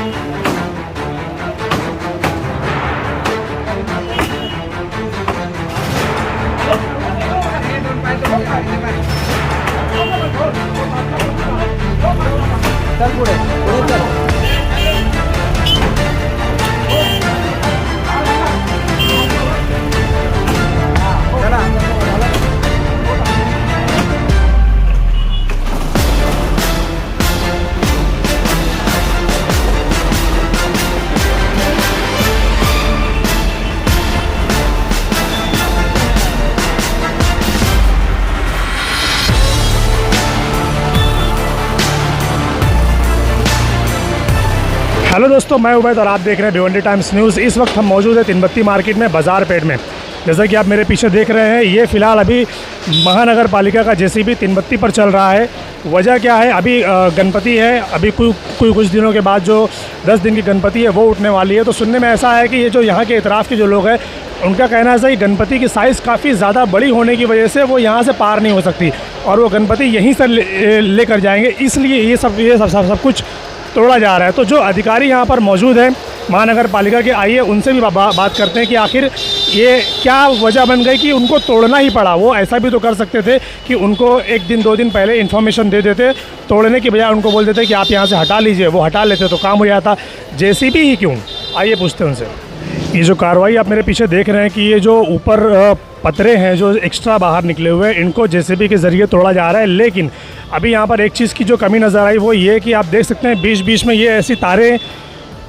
चल पुढे पुढे चल. हेलो दोस्तों, मैं उबैद और आप देख रहे हैं भिवंडी टाइम्स न्यूज़। इस वक्त हम मौजूद है तिनबत्ती मार्केट में, बाज़ार पेट में। जैसा कि आप मेरे पीछे देख रहे हैं, ये फ़िलहाल अभी महानगर पालिका का जेसीबी तिनबत्ती पर चल रहा है। वजह क्या है, अभी गणपति है, अभी कुछ दिनों के बाद जो 10 दिन की गणपति है वो उठने वाली है। तो सुनने में ऐसा है कि ये जो यहाँ के इतराफ़ के जो लोग हैं, उनका कहना है कि गणपति की साइज़ काफ़ी ज़्यादा बड़ी होने की वजह से वो यहाँ से पार नहीं हो सकती और वो गणपति यहीं से लेकर जाएंगे, इसलिए ये सब कुछ तोड़ा जा रहा है। तो जो अधिकारी यहाँ पर मौजूद हैं महानगर पालिका के, आइए उनसे भी बात करते हैं कि आखिर ये क्या वजह बन गई कि उनको तोड़ना ही पड़ा। वो ऐसा भी तो कर सकते थे कि उनको 1 दिन 2 दिन पहले इन्फॉर्मेशन दे देते, तोड़ने की बजाय उनको बोल देते कि आप यहाँ से हटा लीजिए, वो हटा लेते तो काम हो जाता। जेसीबी ही क्यों, आइए पूछते हैं उनसे। ये जो कार्रवाई आप मेरे पीछे देख रहे हैं कि ये जो ऊपर पतरे हैं जो एक्स्ट्रा बाहर निकले हुए हैं, इनको जेसीबी के ज़रिए तोड़ा जा रहा है। लेकिन अभी यहाँ पर एक चीज़ की जो कमी नज़र आई वो ये कि आप देख सकते हैं बीच में ये ऐसी तारें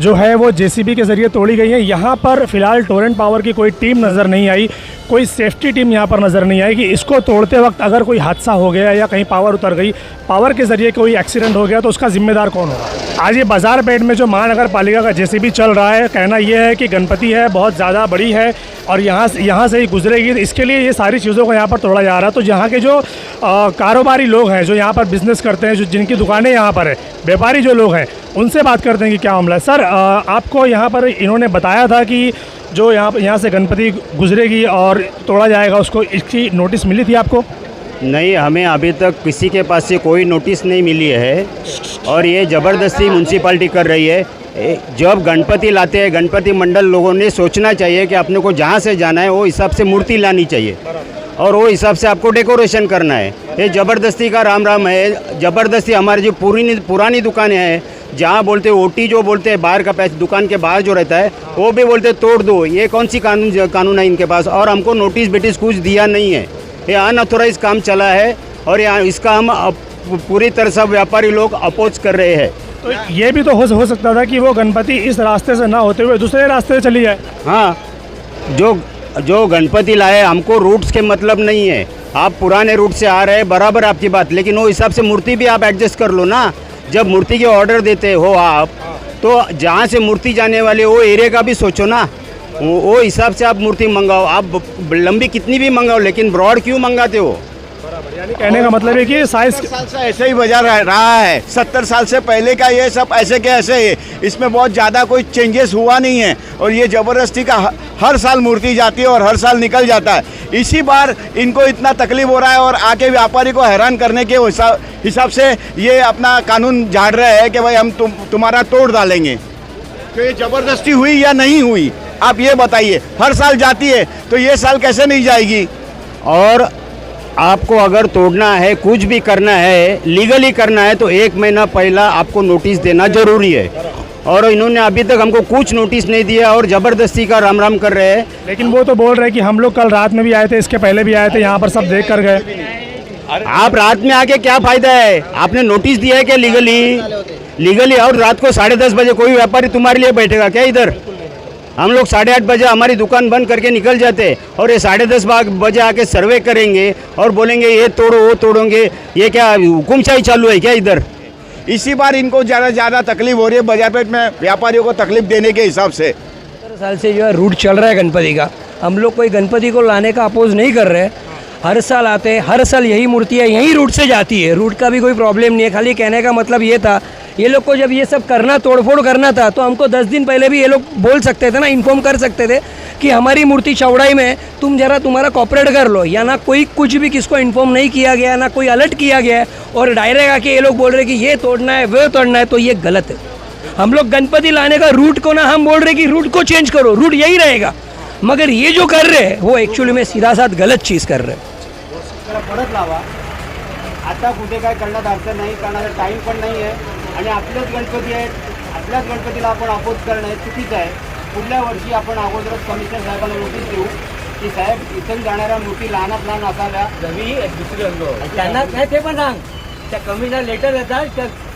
जो है वो जेसीबी के ज़रिए तोड़ी गई हैं। यहाँ पर फ़िलहाल टोरेंट पावर की कोई टीम नज़र नहीं आई, कोई सेफ्टी टीम यहाँ पर नज़र नहीं आई कि इसको तोड़ते वक्त अगर कोई हादसा हो गया या कहीं पावर उतर गई, पावर के ज़रिए कोई एक्सीडेंट हो गया तो उसका ज़िम्मेदार कौन होगा। आज ये बाज़ार पेट में जो महानगर पालिका का जेसीबी चल रहा है, कहना यह है कि गणपति है बहुत ज़्यादा बड़ी है और यहाँ से ही गुजरेगी, इसके लिए ये सारी चीज़ों को यहाँ पर तोड़ा जा रहा है। तो यहाँ के जो कारोबारी लोग हैं, जो यहाँ पर बिज़नेस करते हैं, जो जिनकी दुकानें यहाँ पर है, व्यापारी जो लोग हैं, उनसे बात करते हैं कि क्या मामला है। सर, आपको यहाँ पर इन्होंने बताया था कि जो यहाँ से गणपति गुजरेगी और तोड़ा जाएगा, उसको इसकी नोटिस मिली थी आपको? नहीं, हमें अभी तक किसी के पास से कोई नोटिस नहीं मिली है और ये ज़बरदस्ती म्यूनसिपाल्टी कर रही है। जब गणपति लाते हैं, गणपति मंडल लोगों ने सोचना चाहिए कि अपने को जहाँ से जाना है वो हिसाब से मूर्ति लानी चाहिए और वो हिसाब से आपको डेकोरेशन करना है। ये ज़बरदस्ती का राम है। ज़बरदस्ती हमारी जो पुरानी दुकानें हैं, जहाँ बोलते हैं ओटी जो बोलते हैं, बाहर का पैसे दुकान के बाहर जो रहता है वो भी बोलते तोड़ दो। ये कौन सी कानून है इनके पास? और हमको नोटिस बेटिस कुछ दिया नहीं है। ये अनऑथोराइज काम चला है और यहाँ इसका हम पूरी तरह से व्यापारी लोग अपोज कर रहे हैं। तो ये भी तो हो सकता था कि वो गणपति इस रास्ते से ना होते हुए दूसरे रास्ते से चली जाए। हाँ, जो गणपति लाए, हमको रूट्स के मतलब नहीं है। आप पुराने रूट से आ रहे हैं, बराबर आपकी बात, लेकिन वो हिसाब से मूर्ति भी आप एडजस्ट कर लो ना। जब मूर्ति के ऑर्डर देते हो आप, तो जहाँ से मूर्ति जाने वाले वो एरिया का भी सोचो ना। वो हिसाब से आप मूर्ति मंगाओ। आप लंबी कितनी भी मंगाओ, लेकिन ब्रॉड क्यों मंगाते हो? यानी कहने का मतलब है कि साइज 70 साल से ऐसे ही बजा रहा है। 70 साल से पहले का ये सब ऐसे के ऐसे है, इसमें बहुत ज़्यादा कोई चेंजेस हुआ नहीं है। और ये ज़बरदस्ती का हर साल मूर्ति जाती है और हर साल निकल जाता है। इसी बार इनको इतना तकलीफ हो रहा है और आके व्यापारी को हैरान करने के हिसाब से ये अपना कानून झाड़ रहे हैं कि भाई हम तुम्हारा तोड़ डालेंगे। तो ये ज़बरदस्ती हुई या नहीं हुई, आप ये बताइए। हर साल जाती है तो ये साल कैसे नहीं जाएगी? और आपको अगर तोड़ना है, कुछ भी करना है, लीगली करना है, तो 1 महीना पहला आपको नोटिस देना ज़रूरी है। और इन्होंने अभी तक हमको कुछ नोटिस नहीं दिया और ज़बरदस्ती का राम कर रहे हैं। लेकिन वो तो बोल रहे हैं कि हम लोग कल रात में भी आए थे, इसके पहले भी आए थे, यहाँ पर सब देख कर गए। आप रात में आके क्या फ़ायदा है? आपने नोटिस दिया है क्या लीगली? और रात को 10:30 बजे कोई व्यापारी तुम्हारे लिए बैठेगा क्या इधर? हम लोग 8:30 बजे हमारी दुकान बंद करके निकल जाते और ये 10:30 बजे आके सर्वे करेंगे और बोलेंगे ये तोड़ो वो तोड़ोगे। ये क्या हुकुमशाही चालू है क्या इधर? इसी बार इनको ज़्यादा तकलीफ हो रही है बाजार पेट में व्यापारियों को तकलीफ देने के हिसाब से। 70 साल से जो है रूट चल रहा है गणपति का। हम लोग कोई गणपति को लाने का अपोज नहीं कर रहे। हर साल आते हैं, हर साल यही मूर्तियाँ यही रूट से जाती है। रूट का भी कोई प्रॉब्लम नहीं है। खाली कहने का मतलब ये था, ये लोग को जब ये सब करना, तोड़फोड़ करना था, तो हमको 10 दिन पहले भी ये लोग बोल सकते थे ना, इन्फॉर्म कर सकते थे कि हमारी मूर्ति चौड़ाई में तुम जरा तुम्हारा कॉपरेट कर लो। या ना कोई कुछ भी किसको इन्फॉर्म नहीं किया गया, ना कोई अलर्ट किया गया और डायरेक्ट आके ये लोग बोल रहे कि ये तोड़ना है वो तोड़ना है, तो ये गलत है। हम लोग गणपति लाने का रूट को ना हम बोल रहे कि रूट को चेंज करो, रूट यही रहेगा, मगर ये जो कर रहे हैं वो एक्चुअली में सीधा साथ गलत चीज़ कर रहे हैं. जरा परत लावा. आता कुठे काय करण्यात अर्थ नाही, करण्याचा टाईम पण नाही आहे आणि आपलेच गणपती आहेत, आपल्याच गणपतीला आपण अपोज करणं हे चुकीचं आहे. पुढल्या वर्षी आपण अगोदरच कमिशनर साहेबांना नोटीस देऊ की साहेब इथून जाणाऱ्या मूर्ती लहानात लहान असाव्या. रवी दुसरी त्यांना काय ते पण सांग, त्या कमिशनर लेटर येतात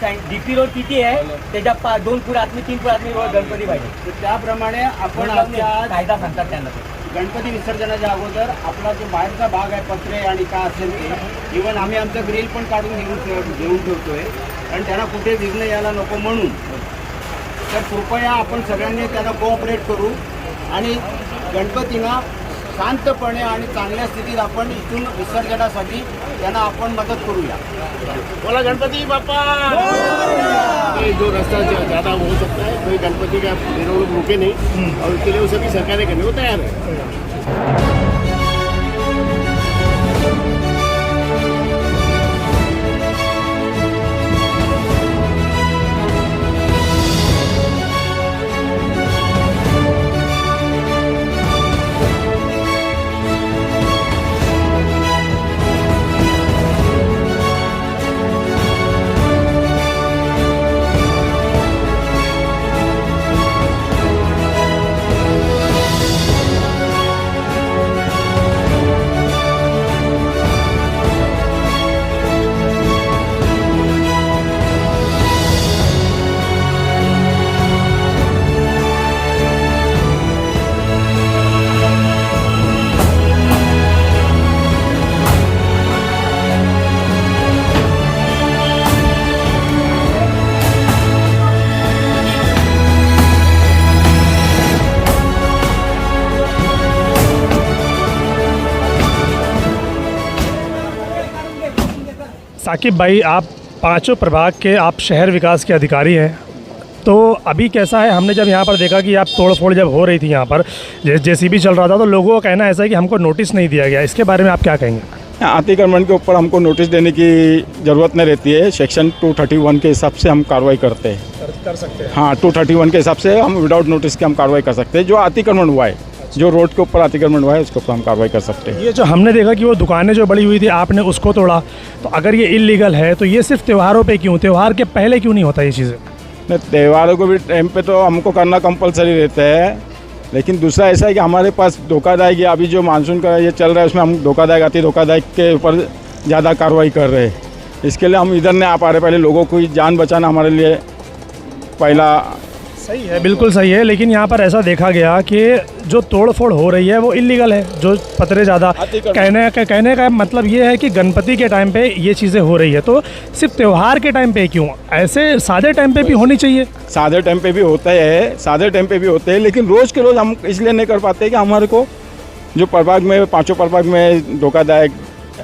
त्या डीपी रोड किती आहे त्याच्या 2 फूट आतमध्ये 3 फूट आतमध्ये गणपती पाहिजे. तर त्याप्रमाणे आपण आपल्या कायदा सांगतात त्यांना. गणपती विसर्जनाच्या अगोदर आपला जो बाहेरचा भाग आहे पत्रे आणि काय असेल ते इवन आम्ही आमचं ग्रिल पण काढून घेऊन ठेवतोय कारण त्यांना कुठे विघ्न यायला नको म्हणून. तर कृपया आपण सगळ्यांनी त्यांना कोऑपरेट करू आणि गणपतींना शांतपणे आणि चांगल्या स्थितीत आपण इथून विसर्जनासाठी त्यांना आपण मदत करूया. बोला गणपति बापा. ये जो रास्ता ज़्यादा हो सकता है कोई गणपति का लोग रुके नहीं और उसके लिए वो सभी सरकारें करने को तैयार है. साकिब भाई, आप पांचों प्रभाग के आप शहर विकास के अधिकारी हैं, तो अभी कैसा है? हमने जब यहाँ पर देखा कि आप तोड़-फोड़ जब हो रही थी यहाँ पर, जेसीबी चल रहा था, तो लोगों का कहना ऐसा है कि हमको नोटिस नहीं दिया गया. इसके बारे में आप क्या कहेंगे? अतिक्रमण के ऊपर हमको नोटिस देने की ज़रूरत नहीं रहती है. सेक्शन 231 के हिसाब से हम कार्रवाई करते हैं. कर सकते हैं. हाँ, 231 के हिसाब से हम विदाउट नोटिस के हम कार्रवाई कर सकते हैं. जो अतिक्रमण हुआ है, जो रोड के ऊपर अतिक्रमण हुआ है, उसके ऊपर हम कार्रवाई कर सकते हैं. ये जो हमने देखा कि वो दुकानें जो बड़ी हुई थी आपने उसको तोड़ा, तो अगर ये इलीगल है तो ये सिर्फ त्योहारों पे क्यों, त्योहार के पहले क्यों नहीं होता ये चीज़ें? नहीं, त्योहारों को भी टाइम पे तो हमको करना कंपलसरी रहता है, लेकिन दूसरा ऐसा है कि हमारे पास धोखादायक, अभी जो मानसून का ये चल रहा है उसमें हम धोखादायक अति धोखादायक के ऊपर ज़्यादा कार्रवाई कर रहे हैं. इसके लिए हम इधर नहीं आ पा रहे. पहले लोगों को जान बचाना हमारे लिए पहला. सही है, बिल्कुल सही है, लेकिन यहाँ पर ऐसा देखा गया कि जो तोड़-फोड़ हो रही है वो इलीगल है, जो पतरे ज़्यादा. कहने का मतलब ये है कि गणपति के टाइम पे ये चीज़ें हो रही है, तो सिर्फ त्यौहार के टाइम पे क्यों? ऐसे सादे टाइम पे भी होनी चाहिए. सादे टाइम पे भी होता है, सादे टाइम पे भी होते हैं, लेकिन रोज़ के रोज़ हम इसलिए नहीं कर पाते कि हमारे को जो प्रभाग में, पांचों प्रभाग में धोखादायक,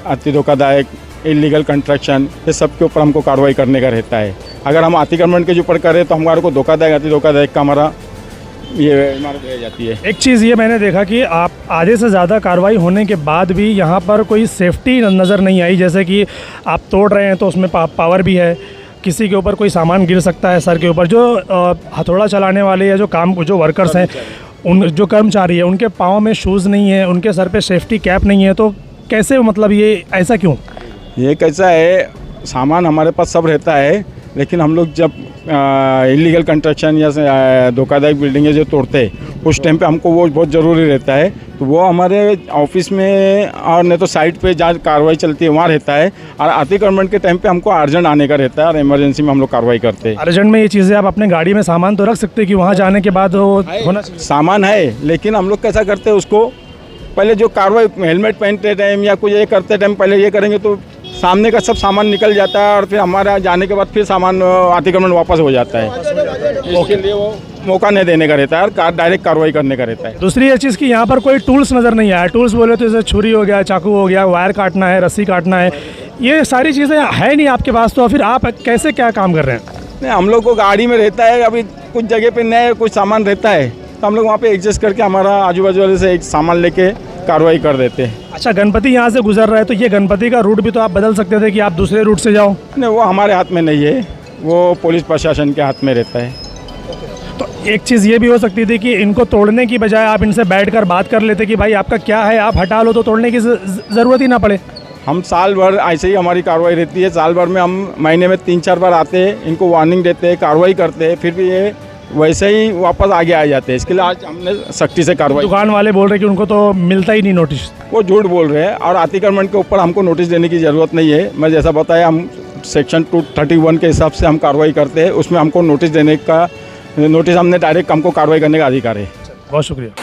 अति धोखादायक, इलीगल कंस्ट्रक्शन, ये सब के ऊपर हमको कार्रवाई करने का रहता है. अगर हम अतिक्रमण के ऊपर करें तो हमारे को धोखादायक, अति धोखादायक का हमारा ये इमारत रह जाती है. एक चीज़ ये मैंने देखा कि आप आधे से ज़्यादा कार्रवाई होने के बाद भी यहाँ पर कोई सेफ्टी नज़र नहीं आई. जैसे कि आप तोड़ रहे हैं तो उसमें पावर भी है, किसी के ऊपर कोई सामान गिर सकता है सर के ऊपर. जो हथौड़ा चलाने वाले या जो वर्कर्स हैं, उन जो कर्मचारी है, उनके पाँव में शूज़ नहीं है, उनके सर पे सेफ्टी कैप नहीं है, तो कैसे, मतलब ये ऐसा क्यों? ये कैसा है, सामान हमारे पास सब रहता है, लेकिन हम लोग जब इलीगल कंस्ट्रक्शन या धोखादायक बिल्डिंगें जो तोड़ते हैं उस टाइम पे हमको वो बहुत ज़रूरी रहता है. तो वो हमारे ऑफिस में और नहीं तो साइट पे जहाँ कार्रवाई चलती है वहाँ रहता है. और अतिक्रमण के टाइम पे हमको अर्जेंट आने का रहता है और इमरजेंसी में हम लोग कार्रवाई करते हैं. अर्जेंट में ये चीज़ें आप अपने गाड़ी में सामान तो रख सकते हैं कि वहाँ जाने के बाद वो होना चाहिए. सामान है, लेकिन हम लोग कैसा करते हैं उसको, पहले जो कार्रवाई हेलमेट पहनते टाइम या कुछ ये करते टाइम पहले ये करेंगे तो सामने का सब सामान निकल जाता है और फिर हमारा जाने के बाद फिर सामान अतिक्रमण वापस हो जाता है. इसके लिए वो मौका नहीं देने का रहता है और डायरेक्ट कार्रवाई करने का रहता है. दूसरी ये चीज़ कि यहाँ पर कोई टूल्स नज़र नहीं आया. टूल्स बोले तो जैसे छुरी हो गया, चाकू हो गया, वायर काटना है, रस्सी काटना है, ये सारी चीज़ें है नहीं आपके पास, तो फिर आप कैसे क्या काम कर रहे हैं? नहीं, हम लोग को गाड़ी में रहता है, अभी कुछ जगह पे नए कुछ सामान रहता है तो हम लोग वहाँ पे एडजस्ट करके हमारा आजू बाजू वाले से एक सामान लेके कार्रवाई कर देते हैं. अच्छा, गणपति यहाँ से गुजर रहा है तो ये गणपति का रूट भी तो आप बदल सकते थे कि आप दूसरे रूट से जाओ. नहीं, वो हमारे हाथ में नहीं है, वो पुलिस प्रशासन के हाथ में रहता है. एक चीज़ ये भी हो सकती थी कि इनको तोड़ने की बजाय आप इनसे बैठकर बात कर लेते कि भाई आपका क्या है, आप हटा लो तो तोड़ने की ज़रूरत ही ना पड़े। हम साल भर ऐसे ही हमारी कार्रवाई रहती है। साल भर में हम महीने में 3-4 बार आते हैं, इनको वार्निंग देते हैं, कार्रवाई करते हैं, फिर भी ये वैसे ही वापस आगे आ जाते हैं। इसके लिए आज हमने सख्ती से कार्रवाई। दुकान वाले बोल रहे कि उनको तो मिलता ही नहीं नोटिस। वो झूठ बोल रहे हैं और अतिक्रमण के ऊपर हमको नोटिस देने की ज़रूरत नहीं है। मैं जैसा बताया, हम सेक्शन 231 के हिसाब से हम कार्रवाई करते हैं। उसमें हमको नोटिस देने का, नोटिस हमने डायरेक्ट हमको कार्रवाई करने का अधिकार है। बहुत शुक्रिया।